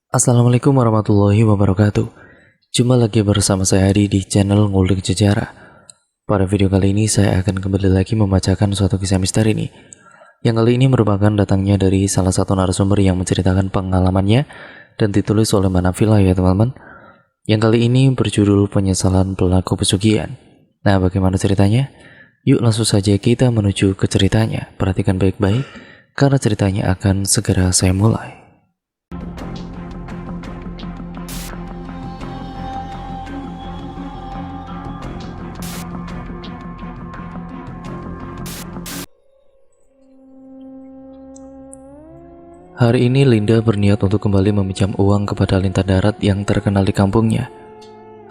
Assalamualaikum warahmatullahi wabarakatuh. Jumpa lagi bersama saya Adi di channel Ngulik Sejarah. Pada video kali ini saya akan kembali lagi membacakan suatu kisah misteri nih. Yang kali ini merupakan datangnya dari salah satu narasumber yang menceritakan pengalamannya dan ditulis oleh Manafila ya teman-teman. Yang kali ini berjudul Penyesalan Pelaku Pesugihan. Nah, bagaimana ceritanya? Yuk langsung saja kita menuju ke ceritanya. Perhatikan baik-baik karena ceritanya akan segera saya mulai. Hari ini Linda berniat untuk kembali meminjam uang kepada lintah darat yang terkenal di kampungnya.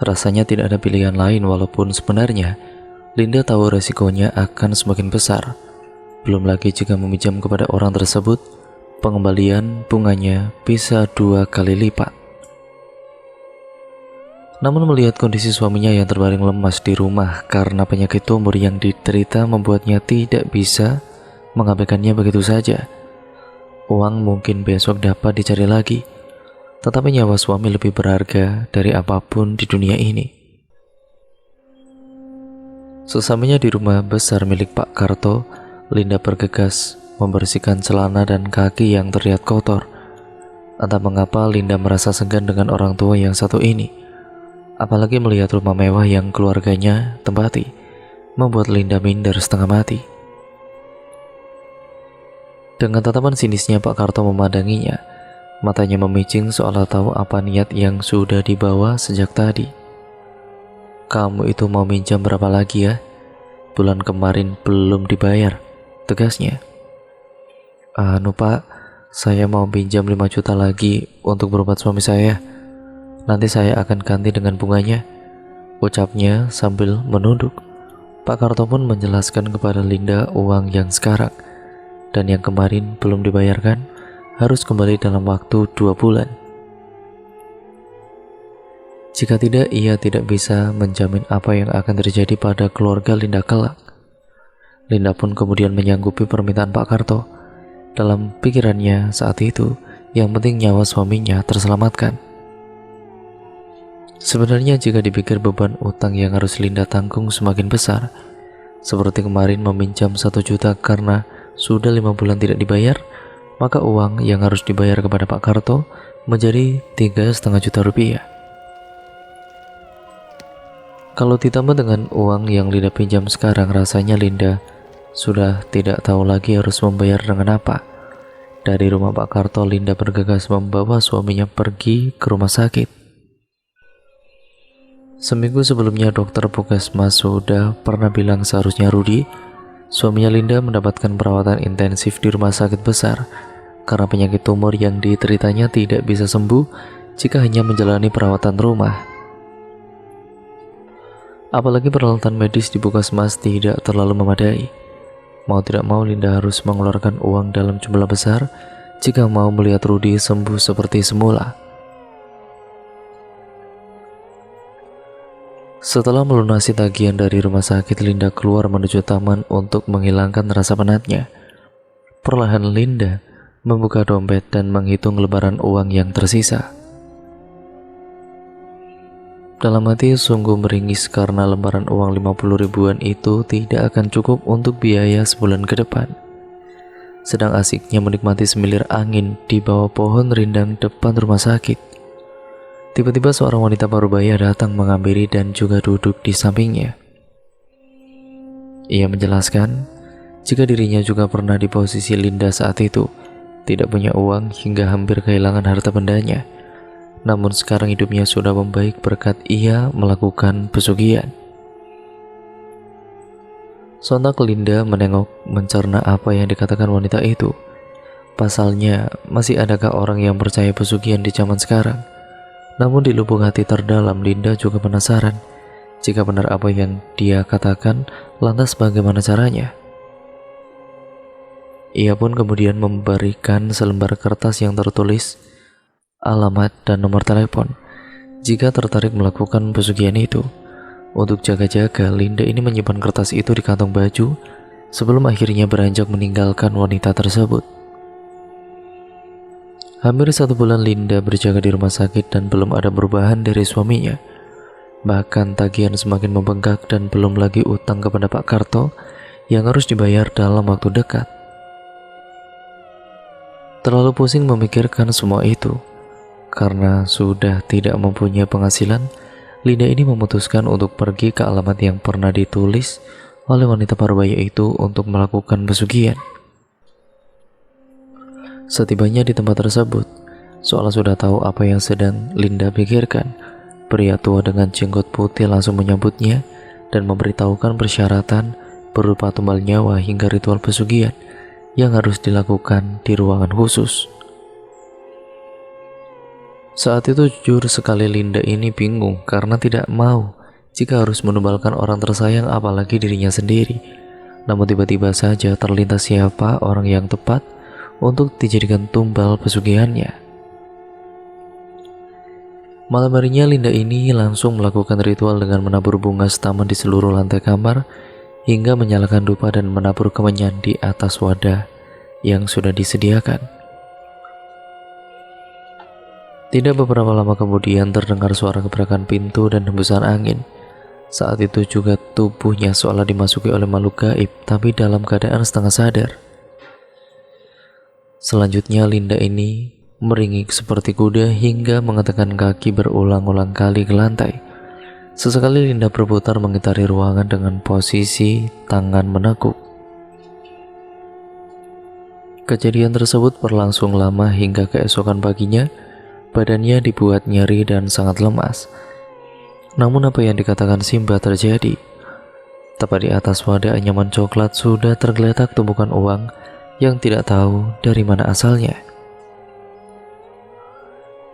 Rasanya tidak ada pilihan lain walaupun sebenarnya Linda tahu resikonya akan semakin besar. Belum lagi jika meminjam kepada orang tersebut, pengembalian bunganya bisa 2 kali lipat. Namun melihat kondisi suaminya yang terbaring lemas di rumah karena penyakit tumor yang diderita membuatnya tidak bisa mengabaikannya begitu saja. Uang mungkin besok dapat dicari lagi, tetapi nyawa suami lebih berharga dari apapun di dunia ini. Sesamanya di rumah besar milik Pak Karto, Linda bergegas membersihkan celana dan kaki yang terlihat kotor. Entah mengapa Linda merasa segan dengan orang tua yang satu ini. Apalagi melihat rumah mewah yang keluarganya tempati, membuat Linda minder setengah mati. Dengan tatapan sinisnya Pak Karto memandanginya. Matanya memicing seolah tahu apa niat yang sudah dibawa sejak tadi. "Kamu itu mau minjam berapa lagi ya? Bulan kemarin belum dibayar," tegasnya. "Anu Pak, saya mau pinjam 5 juta lagi untuk berobat suami saya. Nanti saya akan ganti dengan bunganya," ucapnya sambil menunduk. Pak Karto pun menjelaskan kepada Linda uang yang sekarang dan yang kemarin belum dibayarkan harus kembali dalam waktu 2 bulan. Jika tidak, ia tidak bisa menjamin apa yang akan terjadi pada keluarga Linda kelak. Linda pun kemudian menyanggupi permintaan Pak Karto. Dalam pikirannya saat itu, yang penting nyawa suaminya terselamatkan. Sebenarnya jika dipikir beban utang yang harus Linda tanggung semakin besar, seperti kemarin meminjam 1 juta karena sudah 5 bulan tidak dibayar, maka uang yang harus dibayar kepada Pak Karto menjadi 3,5 juta rupiah. Kalau ditambah dengan uang yang Linda pinjam sekarang, rasanya Linda sudah tidak tahu lagi harus membayar dengan apa. Dari rumah Pak Karto, Linda bergegas membawa suaminya pergi ke rumah sakit. Seminggu sebelumnya dokter puskesmas sudah pernah bilang seharusnya Rudi, suaminya Linda, mendapatkan perawatan intensif di rumah sakit besar karena penyakit tumor yang dideritanya tidak bisa sembuh jika hanya menjalani perawatan rumah. Apalagi peralatan medis di puskesmas tidak terlalu memadai. Mau tidak mau Linda harus mengeluarkan uang dalam jumlah besar jika mau melihat Rudi sembuh seperti semula. Setelah melunasi tagihan dari rumah sakit, Linda keluar menuju taman untuk menghilangkan rasa penatnya. Perlahan Linda membuka dompet dan menghitung lembaran uang yang tersisa. Dalam hati sungguh meringis karena lembaran uang 50 ribuan itu tidak akan cukup untuk biaya sebulan ke depan. Sedang asiknya menikmati semilir angin di bawah pohon rindang depan rumah sakit, tiba-tiba seorang wanita parubaya datang menghampiri dan juga duduk di sampingnya. Ia menjelaskan jika dirinya juga pernah di posisi Linda saat itu, tidak punya uang hingga hampir kehilangan harta bendanya. Namun sekarang hidupnya sudah membaik berkat ia melakukan pesugihan. Sontak Linda menengok mencerna apa yang dikatakan wanita itu. Pasalnya, masih adakah orang yang percaya pesugihan di zaman sekarang? Namun di lubuk hati terdalam Linda juga penasaran, jika benar apa yang dia katakan, lantas bagaimana caranya? Ia pun kemudian memberikan selembar kertas yang tertulis alamat dan nomor telepon jika tertarik melakukan pesugihan itu. Untuk jaga-jaga, Linda ini menyimpan kertas itu di kantong baju sebelum akhirnya beranjak meninggalkan wanita tersebut. Hampir 1 bulan Linda berjaga di rumah sakit dan belum ada perubahan dari suaminya. Bahkan tagihan semakin membengkak dan belum lagi utang kepada Pak Karto yang harus dibayar dalam waktu dekat. Terlalu pusing memikirkan semua itu. Karena sudah tidak mempunyai penghasilan, Linda ini memutuskan untuk pergi ke alamat yang pernah ditulis oleh wanita parubaya itu untuk melakukan pesugihan. Setibanya di tempat tersebut, seolah sudah tahu apa yang sedang Linda pikirkan, pria tua dengan jenggot putih langsung menyambutnya dan memberitahukan persyaratan berupa tumbal nyawa hingga ritual pesugihan yang harus dilakukan di ruangan khusus. Saat itu jujur sekali Linda ini bingung karena tidak mau jika harus menumbalkan orang tersayang apalagi dirinya sendiri. Namun tiba-tiba saja terlintas siapa orang yang tepat untuk dijadikan tumbal pesugihannya. Malam harinya Linda ini langsung melakukan ritual dengan menabur bunga setaman di seluruh lantai kamar hingga menyalakan dupa dan menabur kemenyan di atas wadah yang sudah disediakan. Tidak beberapa lama kemudian terdengar suara gebrakan pintu dan hembusan angin. Saat itu juga tubuhnya seolah dimasuki oleh makhluk gaib, tapi dalam keadaan setengah sadar. Selanjutnya Linda ini meringik seperti kuda hingga menggetakkan kaki berulang-ulang kali ke lantai. Sesekali Linda berputar mengitari ruangan dengan posisi tangan menekuk. Kejadian tersebut berlangsung lama hingga keesokan paginya. Badannya dibuat nyeri dan sangat lemas. Namun apa yang dikatakan Simba terjadi. Tepat di atas wadah anyaman coklat sudah tergeletak tumpukan uang yang tidak tahu dari mana asalnya.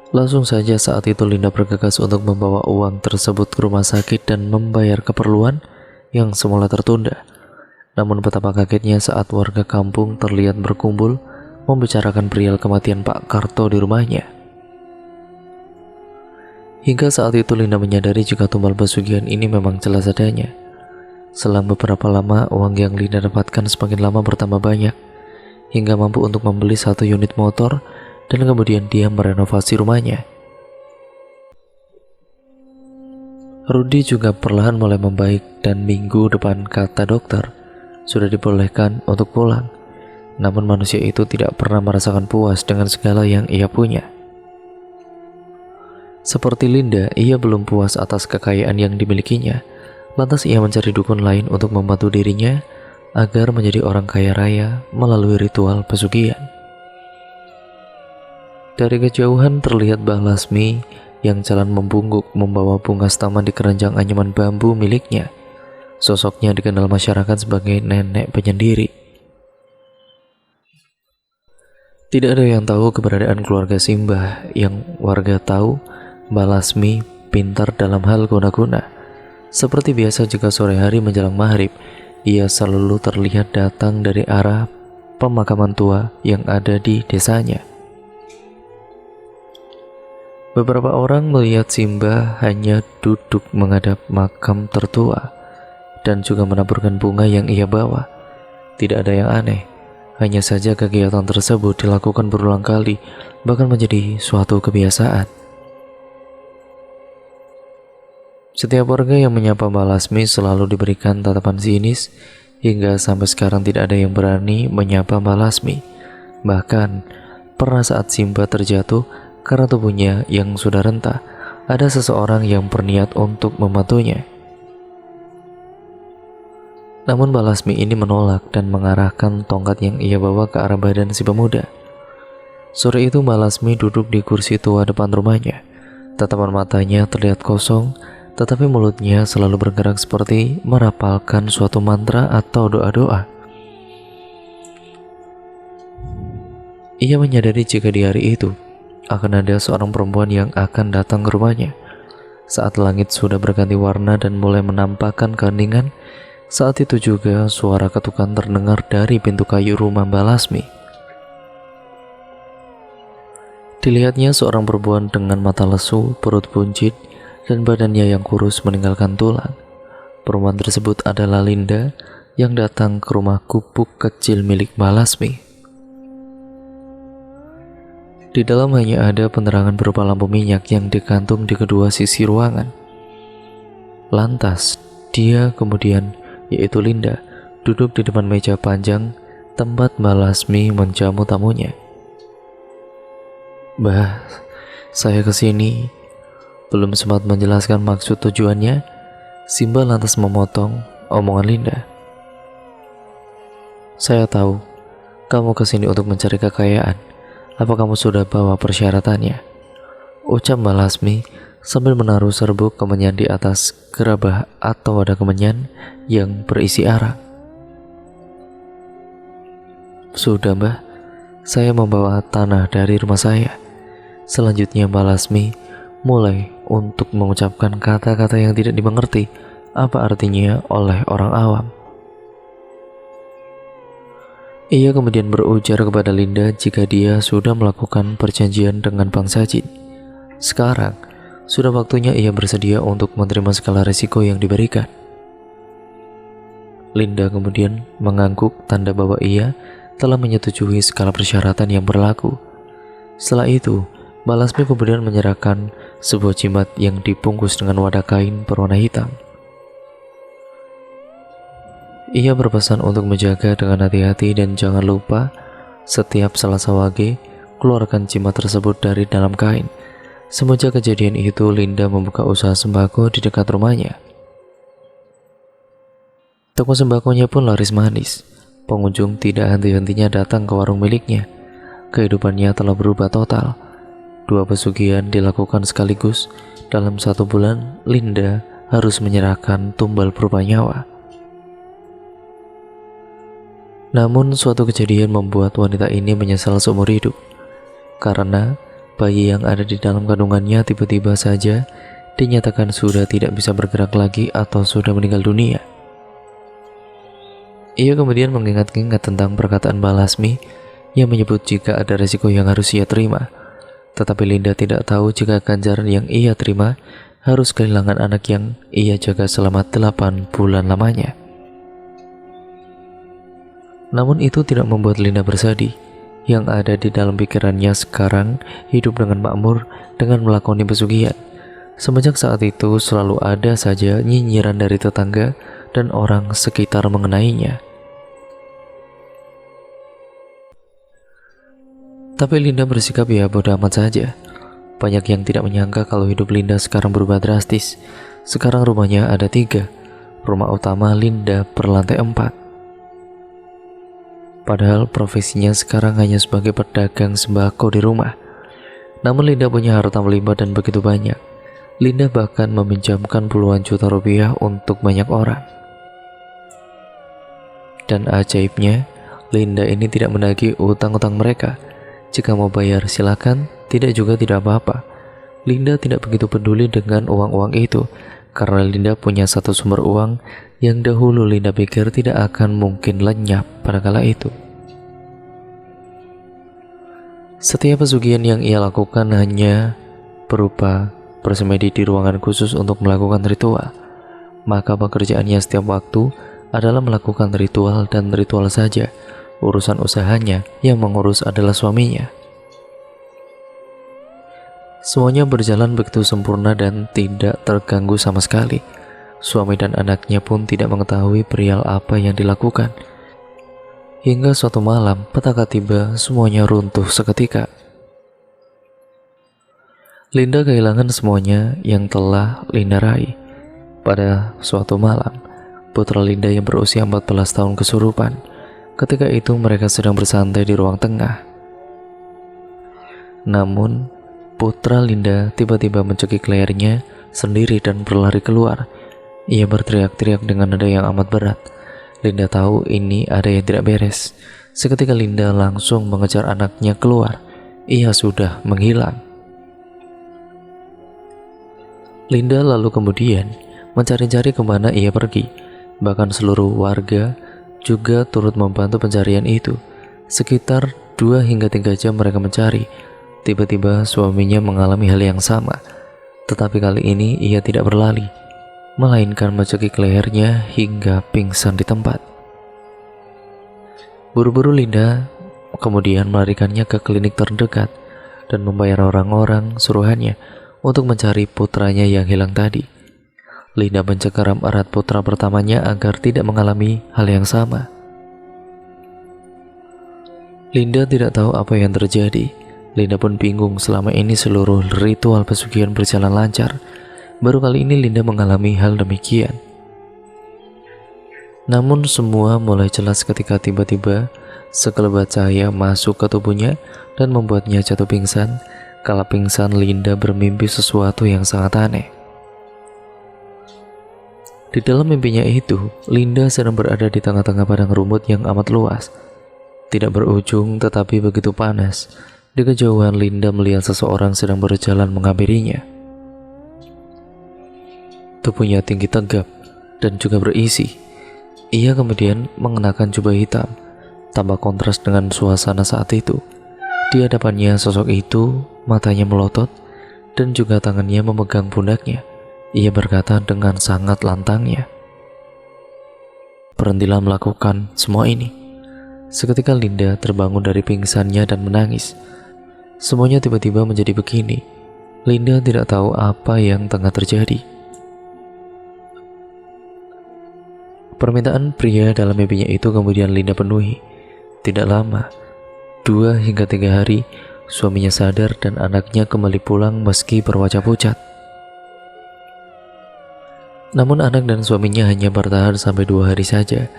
Langsung saja saat itu Linda bergegas untuk membawa uang tersebut ke rumah sakit dan membayar keperluan yang semula tertunda. Namun betapa kagetnya saat warga kampung terlihat berkumpul membicarakan perihal kematian Pak Karto di rumahnya. Hingga saat itu Linda menyadari jika tumbal pesugihan ini memang jelas adanya. Selang beberapa lama, uang yang Linda dapatkan semakin lama bertambah banyak, hingga mampu untuk membeli 1 unit motor dan kemudian dia merenovasi rumahnya. Rudy juga perlahan mulai membaik dan minggu depan kata dokter sudah dibolehkan untuk pulang. Namun manusia itu tidak pernah merasakan puas dengan segala yang ia punya. Seperti Linda, ia belum puas atas kekayaan yang dimilikinya. Lantas ia mencari dukun lain untuk membantu dirinya agar menjadi orang kaya raya melalui ritual pesugihan. Dari kejauhan terlihat Mbah Lasmi yang jalan membungkuk membawa bunga setaman di keranjang anyaman bambu miliknya. Sosoknya dikenal masyarakat sebagai nenek penyendiri. Tidak ada yang tahu keberadaan keluarga Simbah. Yang warga tahu, Mbah Lasmi pintar dalam hal guna-guna. Seperti biasa jika sore hari menjelang maghrib, ia selalu terlihat datang dari arah pemakaman tua yang ada di desanya. Beberapa orang melihat Simbah hanya duduk menghadap makam tertua dan juga menaburkan bunga yang ia bawa. Tidak ada yang aneh, hanya saja kegiatan tersebut dilakukan berulang kali, bahkan menjadi suatu kebiasaan. Setiap warga yang menyapa Mbak Lasmi selalu diberikan tatapan sinis, hingga sampai sekarang tidak ada yang berani menyapa Mbak Lasmi. Bahkan, pernah saat Simbah terjatuh karena tubuhnya yang sudah rentah, ada seseorang yang berniat untuk membantunya. Namun Mbak Lasmi ini menolak dan mengarahkan tongkat yang ia bawa ke arah badan si pemuda. Sore itu Mbak Lasmi duduk di kursi tua depan rumahnya. Tatapan matanya terlihat kosong, tetapi mulutnya selalu bergerak seperti merapalkan suatu mantra atau doa-doa. Ia menyadari jika di hari itu akan ada seorang perempuan yang akan datang ke rumahnya. Saat langit sudah berganti warna dan mulai menampakkan keheningan, saat itu juga suara ketukan terdengar dari pintu kayu rumah Mbak Lasmi. Dilihatnya seorang perempuan dengan mata lesu, perut buncit, dan badannya yang kurus meninggalkan tulang. Perempuan tersebut adalah Linda yang datang ke rumah gubuk kecil milik Mbak Lasmi. Di dalam hanya ada penerangan berupa lampu minyak yang digantung di kedua sisi ruangan. Lantas, dia kemudian, yaitu Linda, duduk di depan meja panjang tempat Mbak Lasmi menjamu tamunya. "Mbah, saya kesini." Belum sempat menjelaskan maksud tujuannya, Simba lantas memotong omongan Linda. "Saya tahu, kamu kesini untuk mencari kekayaan. Apa kamu sudah bawa persyaratannya?" Ucap Mbak Lasmi sambil menaruh serbuk kemenyan di atas gerabah atau wadah kemenyan yang berisi arak. "Sudah, Mbah. Saya membawa tanah dari rumah saya." Selanjutnya Mbak Lasmi mulai untuk mengucapkan kata-kata yang tidak dimengerti apa artinya oleh orang awam. Ia kemudian berujar kepada Linda jika dia sudah melakukan perjanjian dengan bangsa jin. Sekarang, sudah waktunya ia bersedia untuk menerima segala risiko yang diberikan. Linda kemudian mengangguk tanda bahwa ia telah menyetujui segala persyaratan yang berlaku. Setelah itu, Mbak Lasmi kemudian menyerahkan sebuah jimat yang dibungkus dengan wadah kain berwarna hitam. Ia berpesan untuk menjaga dengan hati-hati dan jangan lupa setiap Selasa Wage keluarkan jimat tersebut dari dalam kain. Semenjak kejadian itu, Linda membuka usaha sembako di dekat rumahnya. Toko sembakonya pun laris manis. Pengunjung tidak henti-hentinya datang ke warung miliknya. Kehidupannya telah berubah total. 2 pesugihan dilakukan sekaligus. Dalam 1 bulan, Linda harus menyerahkan tumbal berupa nyawa. Namun suatu kejadian membuat wanita ini menyesal seumur hidup. Karena bayi yang ada di dalam kandungannya tiba-tiba saja dinyatakan sudah tidak bisa bergerak lagi atau sudah meninggal dunia. Ia kemudian mengingat-ingat tentang perkataan Mbak Lasmi yang menyebut jika ada resiko yang harus ia terima. Tetapi Linda tidak tahu jika ganjaran yang ia terima harus kehilangan anak yang ia jaga selama 8 bulan lamanya. Namun itu tidak membuat Linda bersedih. Yang ada di dalam pikirannya sekarang hidup dengan makmur dengan melakoni pesugihan. Semenjak saat itu selalu ada saja nyinyiran dari tetangga dan orang sekitar mengenainya. Tapi Linda bersikap ya bodoh amat saja. Banyak yang tidak menyangka kalau hidup Linda sekarang berubah drastis. Sekarang rumahnya ada 3. Rumah utama Linda berlantai 4. Padahal profesinya sekarang hanya sebagai pedagang sembako di rumah. Namun Linda punya harta melimpah dan begitu banyak. Linda bahkan meminjamkan puluhan juta rupiah untuk banyak orang. Dan ajaibnya, Linda ini tidak menagih utang-utang mereka. Jika mau bayar silakan, tidak juga tidak apa-apa. Linda tidak begitu peduli dengan uang-uang itu, karena Linda punya satu sumber uang yang dahulu Linda pikir tidak akan mungkin lenyap pada kala itu. Setiap pesugihan yang ia lakukan hanya berupa bersemedi di ruangan khusus untuk melakukan ritual. Maka pekerjaannya setiap waktu adalah melakukan ritual dan ritual saja. Urusan usahanya yang mengurus adalah suaminya. Semuanya berjalan begitu sempurna dan tidak terganggu sama sekali. Suami dan anaknya pun tidak mengetahui perihal apa yang dilakukan. Hingga suatu malam, petaka tiba, semuanya runtuh seketika. Linda kehilangan semuanya yang telah Linda raih. Pada suatu malam, putra Linda yang berusia 14 tahun kesurupan. Ketika itu mereka sedang bersantai di ruang tengah. Namun, putra Linda tiba-tiba mencekik lehernya sendiri dan berlari keluar. Ia berteriak-teriak dengan nada yang amat berat. Linda tahu ini ada yang tidak beres. Seketika Linda langsung mengejar anaknya keluar. Ia sudah menghilang. Linda lalu kemudian mencari-cari kemana ia pergi. Bahkan seluruh warga juga turut membantu pencarian itu. Sekitar 2 hingga 3 jam mereka mencari. Tiba-tiba suaminya mengalami hal yang sama. Tetapi kali ini ia tidak berlari, melainkan mencekik lehernya hingga pingsan di tempat. Buru-buru Linda kemudian melarikannya ke klinik terdekat. dan membayar orang-orang suruhannya untuk mencari putranya yang hilang tadi. Linda mencengkeram erat putra pertamanya agar tidak mengalami hal yang sama. Linda tidak tahu apa yang terjadi. Linda pun bingung, selama ini seluruh ritual pesugihan berjalan lancar. Baru kali ini Linda mengalami hal demikian. Namun semua mulai jelas ketika tiba-tiba sekelebat cahaya masuk ke tubuhnya dan membuatnya jatuh pingsan. Kala pingsan, Linda bermimpi sesuatu yang sangat aneh. Di dalam mimpinya itu, Linda sedang berada di tengah-tengah padang rumput yang amat luas. Tidak berujung tetapi begitu panas. Di kejauhan Linda melihat seseorang sedang berjalan menghampirinya. Tubuhnya tinggi tegap dan juga berisi. Ia kemudian mengenakan jubah hitam, tambah kontras dengan suasana saat itu. Di hadapannya sosok itu, matanya melotot dan juga tangannya memegang pundaknya. Ia berkata dengan sangat lantangnya, "Berhentilah melakukan semua ini." Seketika Linda terbangun dari pingsannya dan menangis. Semuanya tiba-tiba menjadi begini. Linda tidak tahu apa yang tengah terjadi. Permintaan pria dalam mimpinya itu kemudian Linda penuhi. Tidak lama, 2 hingga 3 hari, suaminya sadar dan anaknya kembali pulang meski berwajah pucat. Namun anak dan suaminya hanya bertahan sampai 2 hari saja.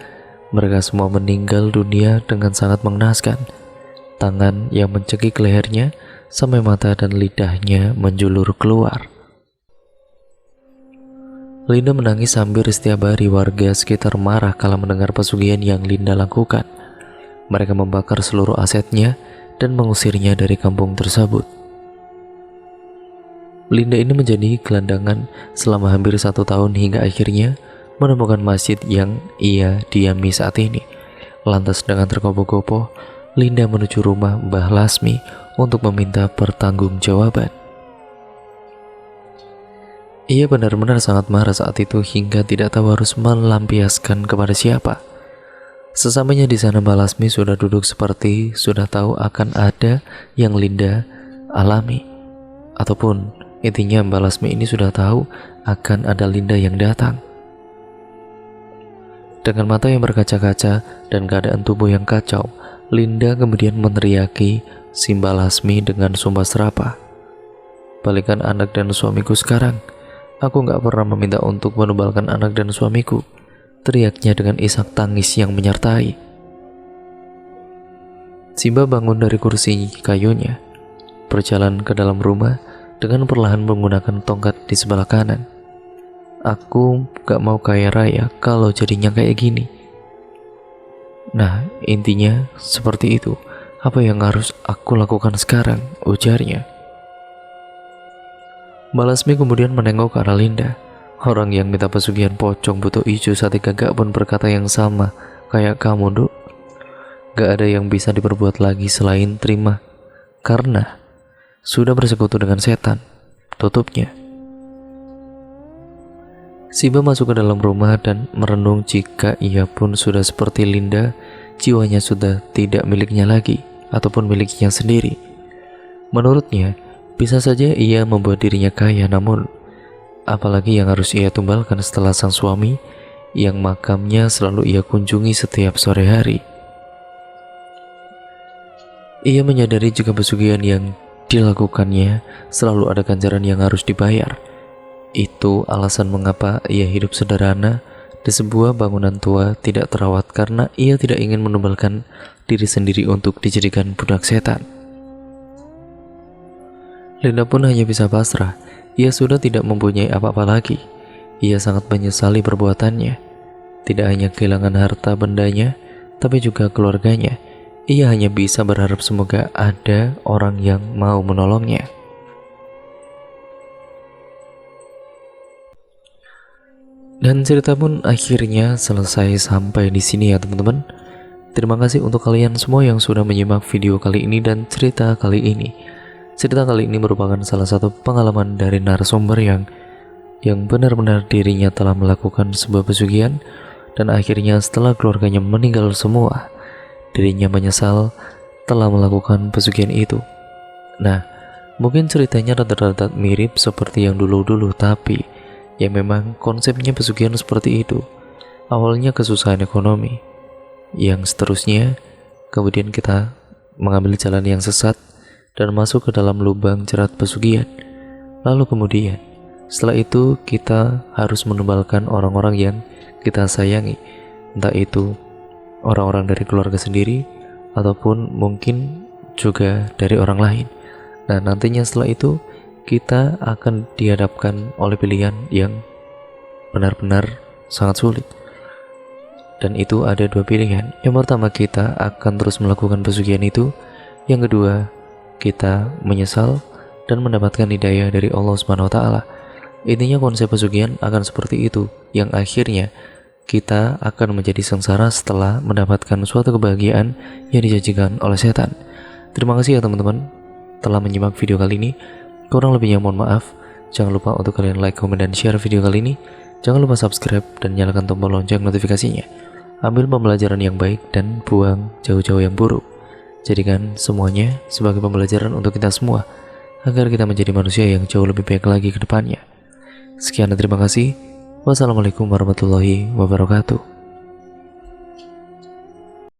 Mereka semua meninggal dunia dengan sangat mengenaskan. Tangan yang mencekik lehernya sampai mata dan lidahnya menjulur keluar. Linda menangis hampir setiap hari. Warga sekitar marah kala mendengar pesugihan yang Linda lakukan. Mereka membakar seluruh asetnya dan mengusirnya dari kampung tersebut. Linda ini menjadi gelandangan selama hampir 1 tahun hingga akhirnya menemukan masjid yang ia diami saat ini. Lantas dengan tergopoh-gopoh, Linda menuju rumah Mbah Lasmi untuk meminta pertanggungjawaban. Ia benar-benar sangat marah saat itu hingga tidak tahu harus melampiaskan kepada siapa. Sesamanya di sana, Mbah Lasmi sudah duduk seperti sudah tahu akan ada yang Linda alami. Ataupun intinya Mbah Lasmi ini sudah tahu akan ada Linda yang datang. Dengan mata yang berkaca-kaca dan keadaan tubuh yang kacau, Linda kemudian meneriaki si Mbah Lasmi dengan sumpah serapah. "Balikan anak dan suamiku sekarang. Aku gak pernah meminta untuk menubalkan anak dan suamiku," teriaknya dengan isak tangis yang menyertai. Simba bangun dari kursi kayunya, berjalan ke dalam rumah dengan perlahan menggunakan tongkat di sebelah kanan. "Aku gak mau kaya raya kalau jadinya kayak gini." Nah, intinya seperti itu. "Apa yang harus aku lakukan sekarang?" ujarnya. Mbak Lasmi kemudian menengok ke arah Linda. "Orang yang minta pesugihan pocong butuh ijo sate gagak pun berkata yang sama kayak kamu, Duk. Gak ada yang bisa diperbuat lagi selain terima, karena sudah bersekutu dengan setan," tutupnya. Simba masuk ke dalam rumah dan merenung jika ia pun sudah seperti Linda, jiwanya sudah tidak miliknya lagi ataupun miliknya sendiri. Menurutnya, bisa saja ia membuat dirinya kaya, namun apalagi yang harus ia tumbalkan setelah sang suami yang makamnya selalu ia kunjungi setiap sore hari. Ia menyadari jika pesugihan yang dilakukannya selalu ada ganjaran yang harus dibayar. Itu alasan mengapa ia hidup sederhana di sebuah bangunan tua tidak terawat, karena ia tidak ingin menubalkan diri sendiri untuk dijadikan budak setan. Linda pun hanya bisa pasrah. Ia sudah tidak mempunyai apa-apa lagi. Ia sangat menyesali perbuatannya. Tidak hanya kehilangan harta bendanya, tapi juga keluarganya. Ia hanya bisa berharap semoga ada orang yang mau menolongnya. Dan cerita pun akhirnya selesai sampai di sini ya teman-teman. Terima kasih untuk kalian semua yang sudah menyimak video kali ini dan cerita kali ini. Cerita kali ini merupakan salah satu pengalaman dari narasumber yang benar-benar dirinya telah melakukan sebuah pesugihan dan akhirnya setelah keluarganya meninggal semua, dirinya menyesal telah melakukan pesugihan itu. Nah, Mungkin ceritanya rada-rada mirip seperti yang dulu-dulu, tapi ya memang konsepnya pesugihan seperti itu. Awalnya kesusahan ekonomi, yang seterusnya kemudian kita mengambil jalan yang sesat dan masuk ke dalam lubang jerat pesugihan. Lalu kemudian setelah itu kita harus menumbalkan orang-orang yang kita sayangi, entah itu orang-orang dari keluarga sendiri ataupun mungkin juga dari orang lain. Nah, nantinya setelah itu kita akan dihadapkan oleh pilihan yang benar-benar sangat sulit. Dan itu ada dua pilihan. Yang pertama, kita akan terus melakukan pesugihan itu. Yang kedua, kita menyesal dan mendapatkan hidayah dari Allah SWT. Intinya konsep pesugihan akan seperti itu, yang akhirnya kita akan menjadi sengsara setelah mendapatkan suatu kebahagiaan yang dijanjikan oleh setan. Terima kasih ya teman-teman telah menyimak video kali ini. Kurang lebihnya mohon maaf. Jangan lupa untuk kalian like, komen, dan share video kali ini. Jangan lupa subscribe dan nyalakan tombol lonceng notifikasinya. Ambil pembelajaran yang baik dan buang jauh-jauh yang buruk. Jadikan semuanya sebagai pembelajaran untuk kita semua, agar kita menjadi manusia yang jauh lebih baik lagi ke depannya. Sekian dan terima kasih. Wassalamualaikum warahmatullahi wabarakatuh.